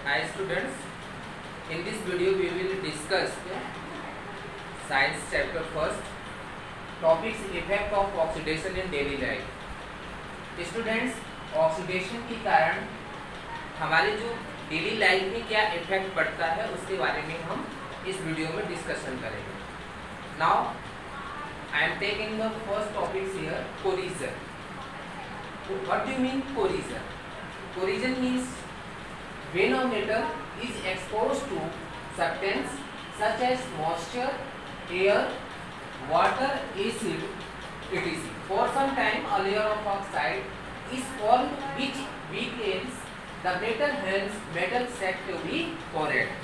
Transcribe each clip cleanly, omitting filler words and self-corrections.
Hi students, in this video we will discuss science chapter first, topics effect of oxidation in daily life. Students, oxidation के कारण हमारे जो daily life में क्या effect पड़ता है उसके बारे में हम इस वीडियो में डिस्कशन करेंगे. Now I am taking the first topic here, corrosion. What do you mean corrosion? Corrosion means when a metal is exposed to substance such as moisture, air, water, acid, etc. For some time, a layer of oxide is formed which weakens the metal, hence metal said to be corrode.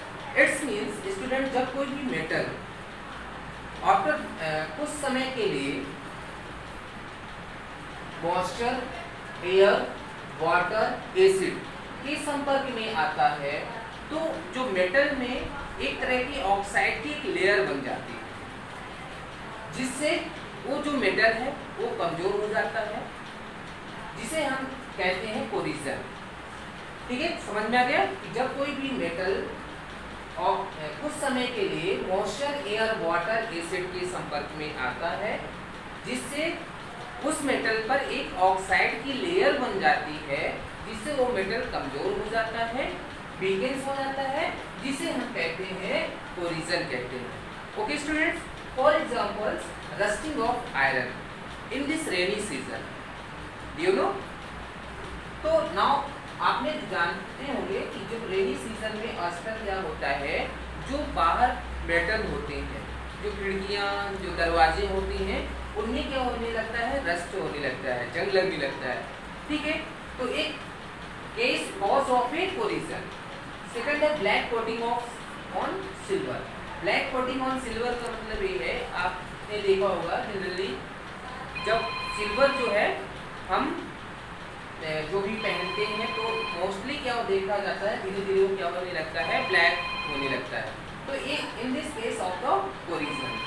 It means student जब कोई भी metal after कुछ समय के लिए moisture, air, water, acid के संपर्क में आता है तो जो मेटल में एक तरह की ऑक्साइड की एक लेयर बन जाती है, जिससे वो जो मेटल है वो कमजोर हो जाता है, जिसे हम कहते हैं कोरिजन. ठीक है, समझ में आ गया कि जब कोई भी मेटल और कुछ समय के लिए मॉइस्चर, एयर, वाटर, एसिड के संपर्क में आता है, जिससे उस मेटल पर एक ऑक्साइड की लेयर बन जाती है, जिससे वो मेटल कमजोर हो जाता है, वीकेंस हो जाता है, जिसे हम कहते हैं कोरिजन कहते हैं. Okay students, for examples rusting of iron in this rainy season, do you know? तो नाउ आपने जानते होंगे कि जब रेनी सीजन में अक्सर क्या होता है, जो बाहर मेटल होते हैं, जो खिड़कियां, जो दरवाजे होते हैं, उनमें क्या होने लगता है, रस्ट होने लगता है, जंग लगने लगता है. ठीक है, तो एक case cause of a corrosion. Second है black coating of on silver. Black coating on silver का मतलब ये है, आपने देखा होगा जनरली जब सिल्वर जो है हम जो भी पहनते हैं तो मोस्टली क्या देखा जाता है, धीरे धीरे वो क्या होने लगता है, ब्लैक होने लगता है. तो ये in this case of the corrosion.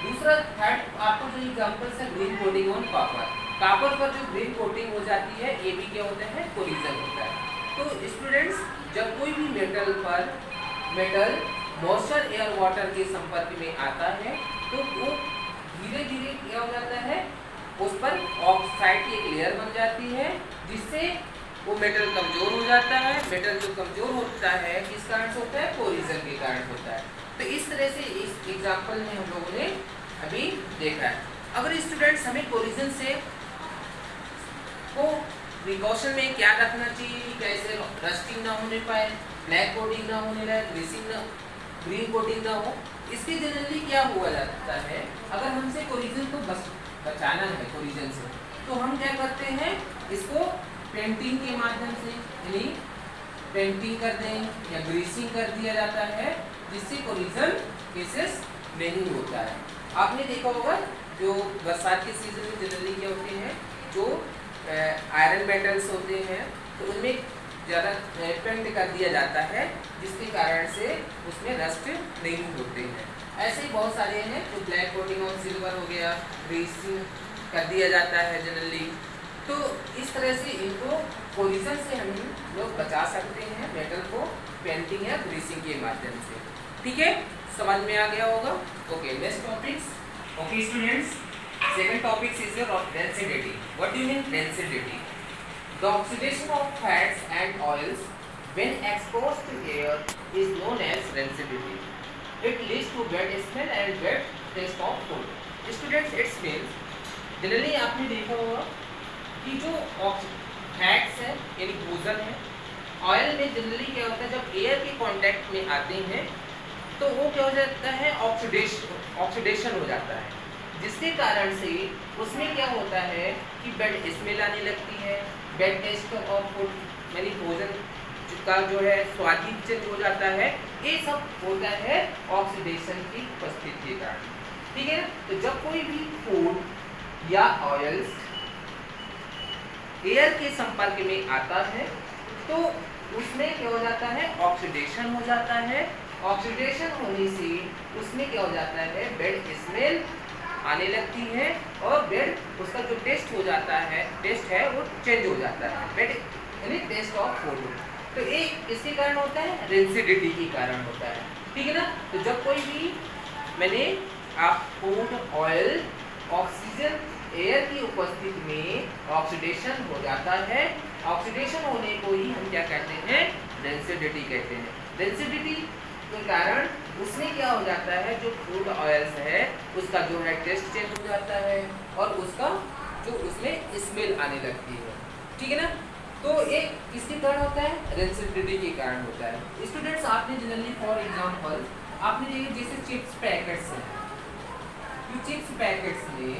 दूसरा थर्ड आपको जो एग्जांपल्स है, green coating on copper. Copper पर जो ग्रीन कोटिंग हो जाती है, ये भी क्या होता है, कोरिजन होता है. तो स्टूडेंट्स, जब कोई भी मेटल पर मॉइस्चर, एयर, वाटर के संपर्क में आता है तो वो धीरे धीरे क्या हो जाता है, उस पर ऑक्साइड की एक लेयर बन जाती है, जिससे वो मेटल कमजोर हो जाता है. मेटल जो कमजोर होता है किस कारण से होता है, कोरिजन के कारण होता है. तो इस तरह से इस एग्जाम्पल में हम लोगों ने अभी देखा है. अगर स्टूडेंट्स हमें कोरिजन से को प्रिकॉशन में क्या रखना चाहिए, कैसे रस्टिंग ना होने पाए, ब्लैक कोटिंग ना होने लगे, ग्रीन कोटिंग ना हो, इसके जनरली क्या हुआ जाता है, अगर हमसे कोरिजन को बचाना है कोरिजन से, तो हम क्या करते हैं, इसको पेंटिंग के माध्यम से, यानी पेंटिंग कर दें या ग्रीसिंग कर दिया जाता है, जिससे कोरिजन केसेस नहीं होता है. आपने देखा होगा जो बरसात के सीजन में जनरली क्या होते हैं, जो आयरन मेटल्स होते हैं तो उनमें ज़्यादा पेंट कर दिया जाता है, जिसके कारण से उसमें रस्ट नहीं होते हैं. ऐसे ही बहुत सारे हैं, जो ब्लैक कोटिंग ऑन सिल्वर हो गया, ग्रीसिंग कर दिया जाता है जनरली. तो इस तरह से इनको कोरिजन से हम लोग बचा सकते हैं, मेटल को पेंटिंग या ग्रीसिंग के माध्यम से. ठीक है, समझ में आ गया होगा. Okay, next topics. Okay students, second topic is your density. What do you mean density? The oxidation of fats and oils when exposed to air is known as density. It leads to bad smell and bad taste of food. Students, it means generally आपने देखा होगा कि जो fats है यानी भोजन है, oil में जनरली क्या होता है, जब एयर के कांटेक्ट में आते हैं तो वो क्या हो जाता है, ऑक्सीडेशन हो जाता है, जिसके कारण से उसमें क्या होता है कि बैड स्मेल आने लगती है, बैड टेस्ट ऑफ फूड, यानी भोजन का जो है स्वाद ही चेंज हो जाता है. ये सब होता है ऑक्सीडेशन की उपस्थिति के कारण. ठीक है, तो जब कोई भी फूड या ऑयल्स एयर के संपर्क में आता है तो उसमें क्या हो जाता है, ऑक्सीडेशन हो जाता है. ऑक्सीडेशन होने से उसमें क्या हो जाता है, बैड स्मेल आने लगती है और बेड उसका जो टेस्ट हो जाता है, टेस्ट है वो चेंज हो जाता है, बेड यानी टेस्ट ऑफ फूड. तो एक इसके कारण होता है रेंसिडिटी के कारण होता है, ठीक है ना। तो जब कोई भी मैंने आप फूड ऑयल ऑक्सीजन एयर की उपस्थिति में ऑक्सीडेशन हो जाता है, ऑक्सीडेशन होने को ही हम क्या कहते हैं, डेंसिडिटी कहते हैं। डेंसिडिटी के कारण उसमें क्या हो जाता है, जो फूड ऑयल्स है उसका जो है टेस्ट चेंज हो जाता है और उसका जो उसमें स्मेल आने लगती है, ठीक है ना। तो एक किसके कारण होता है, रेंसिडिटी के कारण होता है। स्टूडेंट्स आपने जनरली फॉर एग्जांपल आपने देखे जैसे चिप्स पैकेट्स हैं, चिप्स पैकेट्स में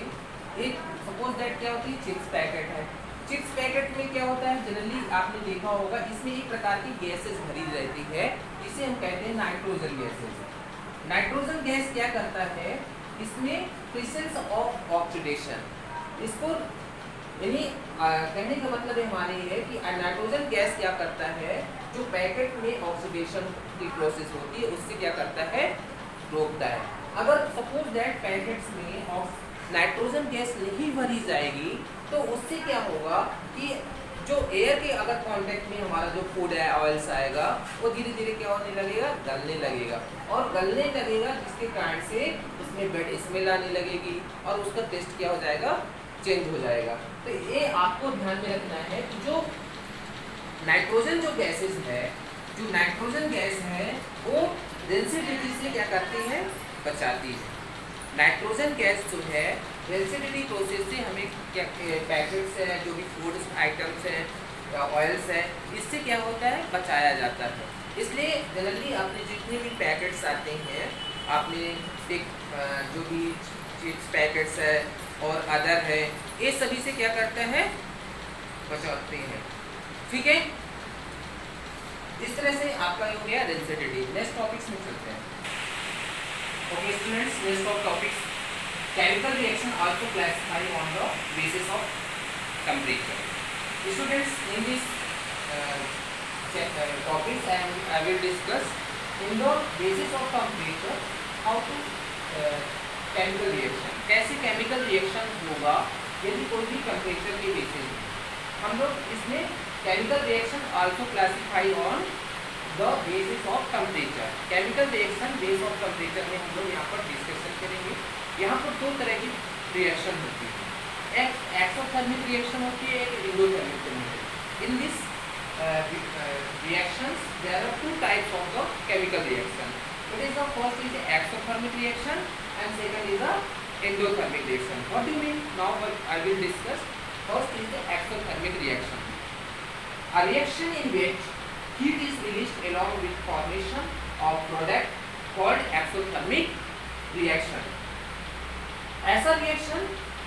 एक सपोज दैट क्या होती है, चिप्स पैकेट है, चिप्स पैकेट में क्या होता है, जनरली आपने देखा होगा इसमें एक प्रकार की गैसेस भरी रहती है, इसे हम कहते हैं नाइट्रोजन गैसेस। नाइट्रोजन गैस क्या करता है, इसमें प्रेजेंस ऑफ ऑक्सीडेशन, इसको यानी कहने का मतलब हमारे है कि नाइट्रोजन गैस क्या करता है, जो पैकेट में ऑक्सीडेशन की प्रोसेस होती है उससे क्या करता है, रोकता है। अगर सपोज दैट पैकेट्स में नाइट्रोजन गैस नहीं भरी जाएगी तो उससे क्या होगा कि जो एयर के अगर कांटेक्ट में हमारा जो फूड है ऑयल्स आएगा वो धीरे धीरे क्या होने लगेगा, गलने लगेगा, और गलने लगेगा जिसके कारण से उसमें बैड स्मेल आने लगेगी और उसका टेस्ट क्या हो जाएगा, चेंज हो जाएगा। तो ये आपको ध्यान में रखना है कि जो नाइट्रोजन जो गैसेस है, जो नाइट्रोजन गैस है वो डेंसिटी से क्या करती है, बचाती है। नाइट्रोजन गैस जो है डेंसिटी प्रोसेस से हमें क्या पैकेट्स है, जो भी फूड आइटम्स हैं, ऑयल्स है, इससे क्या होता है, बचाया जाता है। इसलिए जनरली आपने जितने भी पैकेट्स आते हैं, आपने एक जो भी चिप्स पैकेट्स है और अदर है, ये सभी से क्या करते हैं, बचाते हैं, ठीक है। इस तरह से आपका हो गया डेंसिटी। नेक्स्ट टॉपिक्स में चलते हैं। Okay students, next of topics, chemical reaction also classify on the basis of temperature. Students, in this topics I will discuss in the basis of temperature how to chemical reaction, कैसे chemical reaction होगा यदि कोई भी temperature के basis हम लोग इसमें chemical reaction also classify on the basis of temperature। chemical reaction base of temperature में हम लोग यहाँ पर डिस्कशन करेंगे। यहाँ पर दो तरह की रिएक्शन होती है, एक एक्सोथर्मिक रिएक्शन होती है, एक endothermic reaction. In this reactions there are two types of the chemical reaction. It is the first is exothermic reaction and second is the endothermic reaction. What do you mean, now I will discuss. First is the exothermic reaction, a reaction in which heat is released along with formation of product called exothermic reaction। ऐसा reaction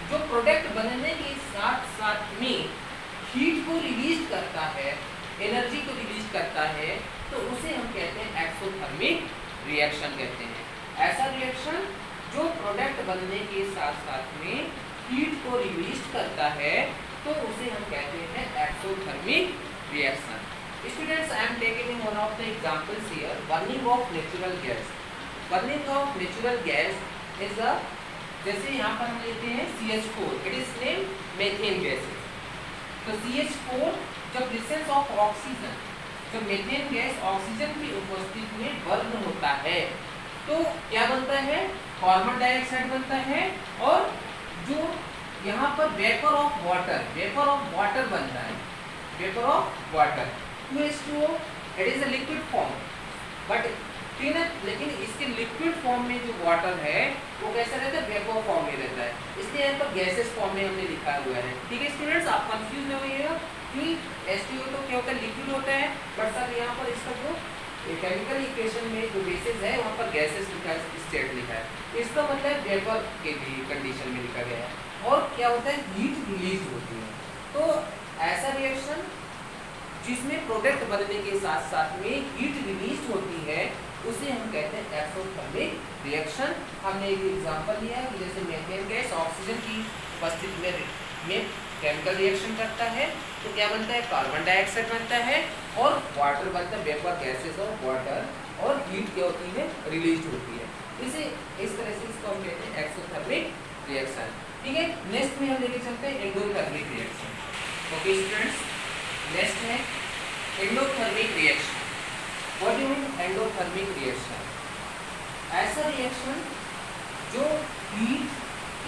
जो product बनने के साथ साथ में heat को release करता है, एनर्जी को रिलीज करता है, तो उसे हम कहते हैं एक्सोथर्मिक रिएक्शन कहते हैं। ऐसा रिएक्शन जो प्रोडक्ट बनने के साथ साथ में हीट को रिलीज करता है तो उसे हम कहते हैं exothermic reaction. Students, I am taking one of the examples here, burning of natural gas। burning of natural gas is a, जैसे यहाँ पर हम लेते हैं CH4, it is named methane gases। तो CH4 जब प्रेजेंस ऑफ ऑक्सीजन, जब methane gas oxygen की उपस्थिति में बर्न होता है तो क्या बनता है, कार्बन डाइऑक्साइड बनता है, और जो यहाँ पर vapour of water, vapour of water बनता है, vapour of water. H2O, it is a liquid form, but ठीक है, लेकिन इसके लिक्विड फॉर्म में जो वाटर है वो कैसा रहता है, वेपर फॉर्म में रहता है, इसलिए यहाँ पर गैसेस फॉर्म में हमने लिखा हुआ है। ठीक है स्टूडेंट्स, आप कंफ्यूज न होइएगा कि H2O तो क्या होता है, लिक्विड होता है, बट सर यहाँ पर इसका जो केमिकल इक्वेशन में जो बेसिस है वहाँ पर गैसेस लिखा है, स्टेट लिखा है, इसका मतलब वेपर के भी कंडीशन में लिखा गया है। और क्या होता है, हीट रिलीज होती है। तो ऐसा रिएक्शन जिसमें प्रोडक्ट बनने के साथ साथ में हीट रिलीज होती है उसे हम कहते हैं एक्सोथर्मिक रिएक्शन। हमने एक एग्जांपल लिया कि जैसे मेथेन गैस ऑक्सीजन की उपस्थिति में केमिकल रिएक्शन करता है तो क्या बनता है, कार्बन डाइऑक्साइड बनता है और वाटर बनता है, वेपर गैसेस ऑफ वाटर, और हीट क्या होती है, रिलीज होती है। इसे इस तरह से इसको हम कहते हैं एक्सोथर्मिक रिएक्शन। ठीक है, नेक्स्ट में हम लेके चलते हैं endothermic reaction. Okay students, next है endothermic reaction. What do you mean endothermic reaction? ऐसा रिएक्शन जो हीट,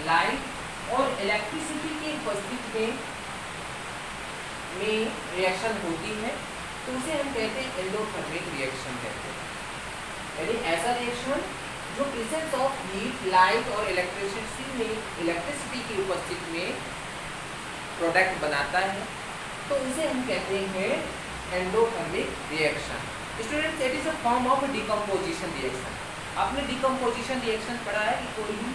लाइट और इलेक्ट्रिसिटी की उपस्थिति में रिएक्शन होती है, तो उसे हम कहते हैं एंडोथर्मिक रिएक्शन कहते हैं। यानी ऐसा रिएक्शन जो प्रेजेंस ऑफ हीट, लाइट और इलेक्ट्रिसिटी की उपस्थिति में प्रोडक्ट बनाता है, तो उसे हम कहते हैं endothermic reaction. Students, it is a form of decomposition reaction. आपने डिकम्पोजिशन रिएक्शन पढ़ा है कि कोई भी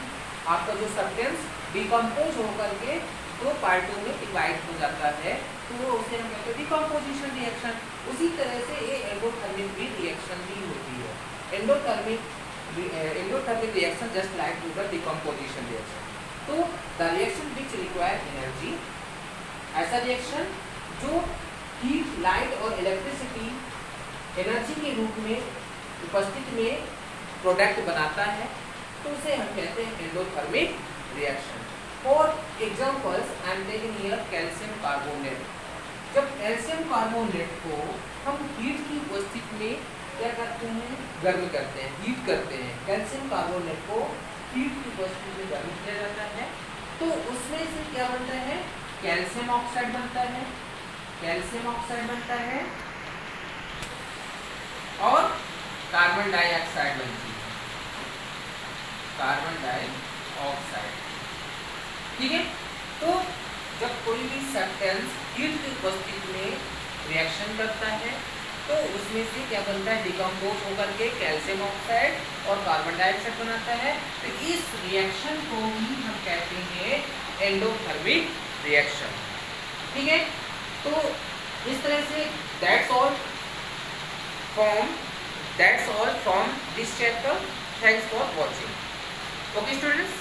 आपका जो सब्सटेंस डिकम्पोज होकर के दो पार्टों में डिवाइड हो जाता है, तो वो उसे हम कहते हैं डिकम्पोजिशन रिएक्शन। उसी तरह से ये एंडोथर्मिक भी रिएक्शन भी होती है। Endothermic reaction just like to the decomposition reaction. तो the reaction which require energy, ऐसा रिएक्शन जो हीट, लाइट और इलेक्ट्रिसिटी एनर्जी के रूप में उपस्थिति में प्रोडक्ट बनाता है, तो उसे हम कहते हैं endothermic reaction. For examples I am taking here calcium carbonate. जब कैल्शियम कार्बोनेट को हम हीट की उपस्थिति में क्या करते हैं, गर्म करते हैं, हीट करते हैं। कैल्शियम कार्बोनेट को हीट की उपस्थिति में गर्म किया जाता है, तो उसमें से क्या बनता है, कैल्शियम ऑक्साइड बनता है, कैल्शियम ऑक्साइड बनता है और कार्बन डाइऑक्साइड बनती है, कार्बन डाइऑक्साइड। ठीक है, तो जब कोई भी सब्सटेंस हीट की उपस्थिति में रिएक्शन करता है, तो उसमें से क्या बनता है, डिकम्पोज होकर के कैल्शियम ऑक्साइड और कार्बन डाइऑक्साइड बनाता है। तो इस रिएक्शन को ही हम कहते हैं एंडोथर्मिक रिएक्शन। ठीक है, तो इस तरह से that's all from this chapter. Thanks for watching. Okay students.